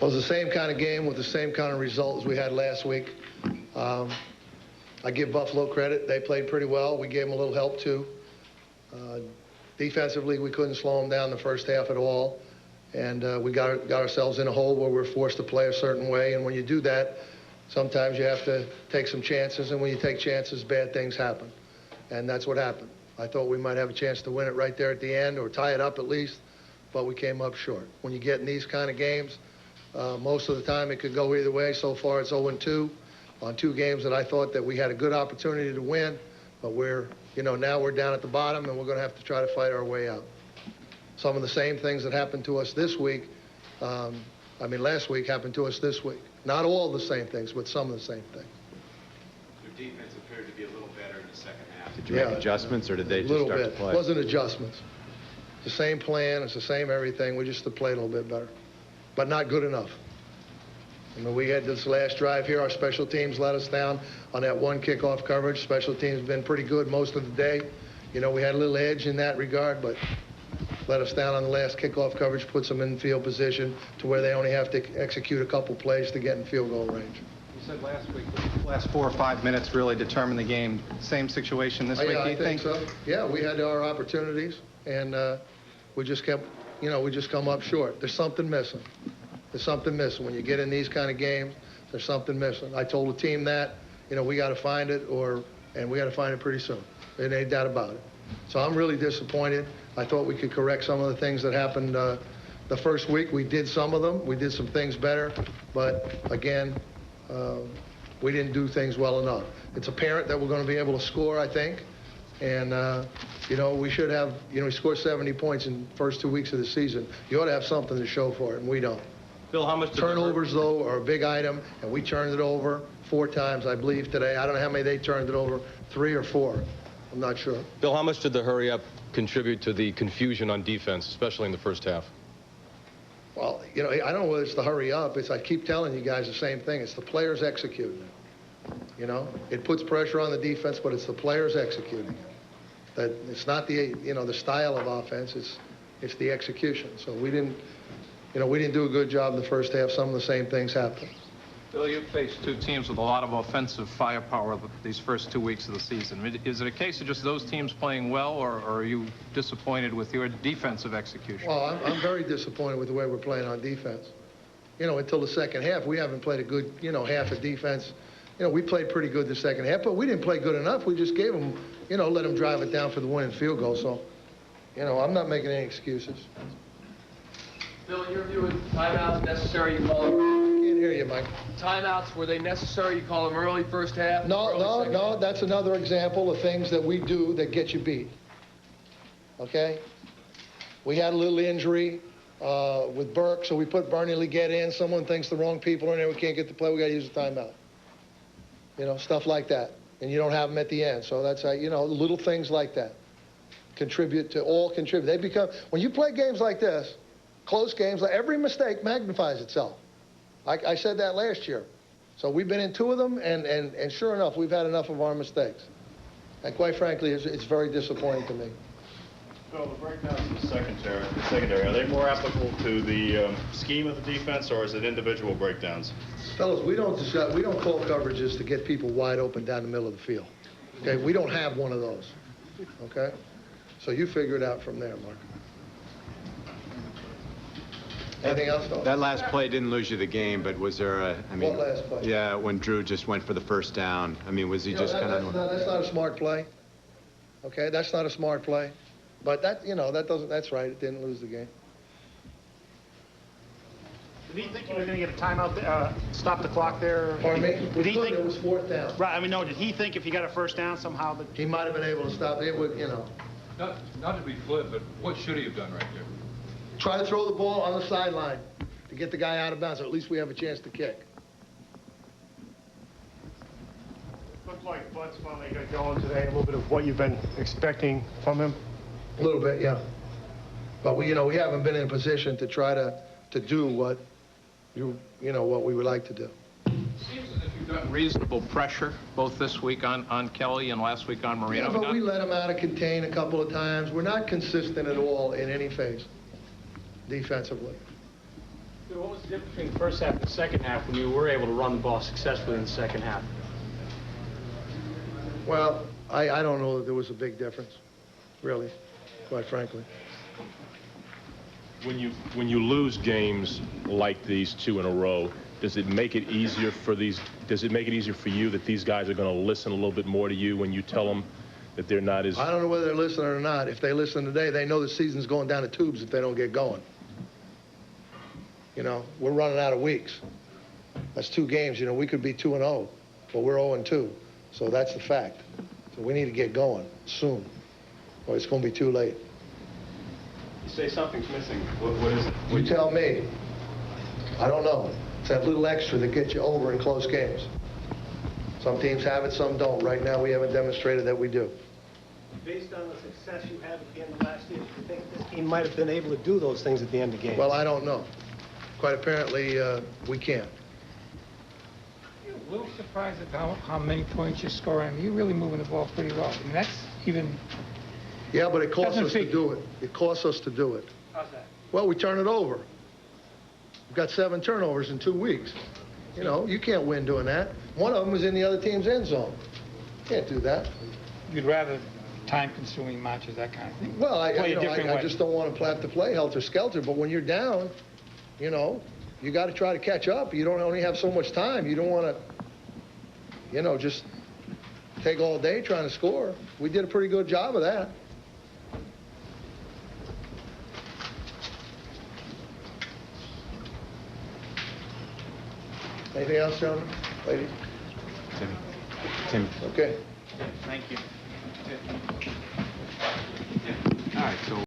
Well, it was the same kind of game with the same kind of result as we had last week. I give Buffalo credit. They played pretty well. We gave them a little help, too. Defensively, we couldn't slow them down the first half at all. And we got ourselves in a hole where we're forced to play a certain way. And when you do that, sometimes you have to take some chances. And when you take chances, bad things happen. And that's what happened. I thought we might have a chance to win it right there at the end or tie it up at least, but we came up short. When you get in these kind of games, most of the time it could go either way. So far, it's 0-2 on 2 games that I thought that we had a good opportunity to win, but now we're down at the bottom and we're going to have to try to fight our way out. Some of the same things that happened to us this week, last week happened to us this week. Not all the same things, but some of the same things. Your defense appeared to be a little better in the second half. Did you make adjustments, or did they just start to play? It wasn't adjustments. It's the same plan. It's the same everything. We just played a little bit better, but not good enough. We had this last drive here. Our special teams let us down on that one kickoff coverage. Special teams have been pretty good most of the day. We had a little edge in that regard, but let us down on the last kickoff coverage, puts them in field position to where they only have to execute a couple plays to get in field goal range. You said last week the last 4 or 5 minutes really determined the game. Same situation this week, do you think? So. Yeah, we had our opportunities, and we just kept, we just come up short. There's something missing. There's something missing. When you get in these kind of games, there's something missing. I told the team that, we got to find it, and we got to find it pretty soon. There ain't doubt about it. So I'm really disappointed. I thought we could correct some of the things that happened the first week. We did some of them. We did some things better. But, again, we didn't do things well enough. It's apparent that we're going to be able to score, I think. And, we should have, we scored 70 points in the first 2 weeks of the season. You ought to have something to show for it, and we don't. Bill, how much turnovers, though, are a big item, and we turned it over 4 times, I believe, today. I don't know how many they turned it over, 3 or 4. I'm not sure. Bill, how much did the hurry-up contribute to the confusion on defense, especially in the first half? Well, I don't know whether it's the hurry-up. I keep telling you guys the same thing. It's the players executing it. It puts pressure on the defense, but it's the players executing it. That it's not the, the style of offense. It's the execution. So we didn't do a good job in the first half. Some of the same things happened. Bill, you've faced 2 teams with a lot of offensive firepower these first 2 weeks of the season. Is it a case of just those teams playing well, or are you disappointed with your defensive execution? Well, I'm very disappointed with the way we're playing on defense. Until the second half, we haven't played a good, half of defense. We played pretty good the second half, but we didn't play good enough. We just gave them, let them drive it down for the winning field goal. So, I'm not making any excuses. Bill, in your view, with timeouts necessary, you call them? I can't hear you, Mike. Timeouts, were they necessary? You call them early first half? No. That's another example of things that we do that get you beat. Okay? We had a little injury with Burke, so we put Bernie Leggett in. Someone thinks the wrong people are in there. We can't get the play. We got to use a timeout. Stuff like that. And you don't have them at the end. So that's how, little things like that contribute. They become, when you play games like this, close games, every mistake magnifies itself. I said that last year. So we've been in 2 of them, and sure enough, we've had enough of our mistakes. And quite frankly, it's very disappointing to me. Bill, the breakdowns in the secondary, are they more applicable to the scheme of the defense, or is it individual breakdowns? Fellas, we don't call coverages to get people wide open down the middle of the field. Okay, we don't have one of those. Okay, so you figure it out from there, Mark. Anything else, though? That last play didn't lose you the game, but was there what last play? Yeah, when Drew just went for the first down. Was he just kind of... That's not a smart play. Okay, that's not a smart play. But that's right. It didn't lose the game. Did he think you were going to get a timeout, stop the clock there? Pardon me? Did he think it was 4th down? Right. No. Did he think if he got a first down somehow that he might have been able to stop it? Not to be flip, but what should he have done right there? Try to throw the ball on the sideline to get the guy out of bounds, so at least we have a chance to kick. Looked like Bud's finally got going today. A little bit of what you've been expecting from him. A little bit, yeah. But we haven't been in a position to try to do what what we would like to do. Seems as if you've gotten reasonable pressure both this week on Kelly and last week on Marino. Yeah, but we let him out of contain a couple of times. We're not consistent at all in any phase defensively. What was the difference between the first half and the second half when you were able to run the ball successfully in the second half? Well, I don't know that there was a big difference, really, quite frankly. When you lose games like these 2 in a row, does it make it easier for you that these guys are going to listen a little bit more to you when you tell them that they're not as... I don't know whether they're listening or not. If they listen today, they know the season's going down the tubes if they don't get going. You know, we're running out of weeks. That's 2 games. You know, we could be 2-0, but we're 0-2. So that's the fact. So we need to get going soon, or it's going to be too late. You say something's missing. What is it? You tell me. I don't know. It's that little extra that gets you over in close games. Some teams have it, some don't. Right now, we haven't demonstrated that we do. Based on the success you had at the end of last year, do you think this team might have been able to do those things at the end of games? Well, I don't know. Quite apparently, we can't. You're a little surprised at how many points you're scoring. I mean, you're really moving the ball pretty well. I mean, that's even... Yeah, but it costs us to do it. It costs us to do it. How's that? Well, we turn it over. We've got 7 turnovers in 2 weeks. You know, you can't win doing that. One of them was in the other team's end zone. Can't do that. You'd rather time-consuming matches, that kind of thing? Well, I way. just don't want to have to play helter-skelter, but when you're down, you know, you got to try to catch up. You don't only have so much time. You don't want to, you know, just take all day trying to score. We did a pretty good job of that. Anything else, gentlemen? Ladies? Tim. Okay. Thank you. All right, so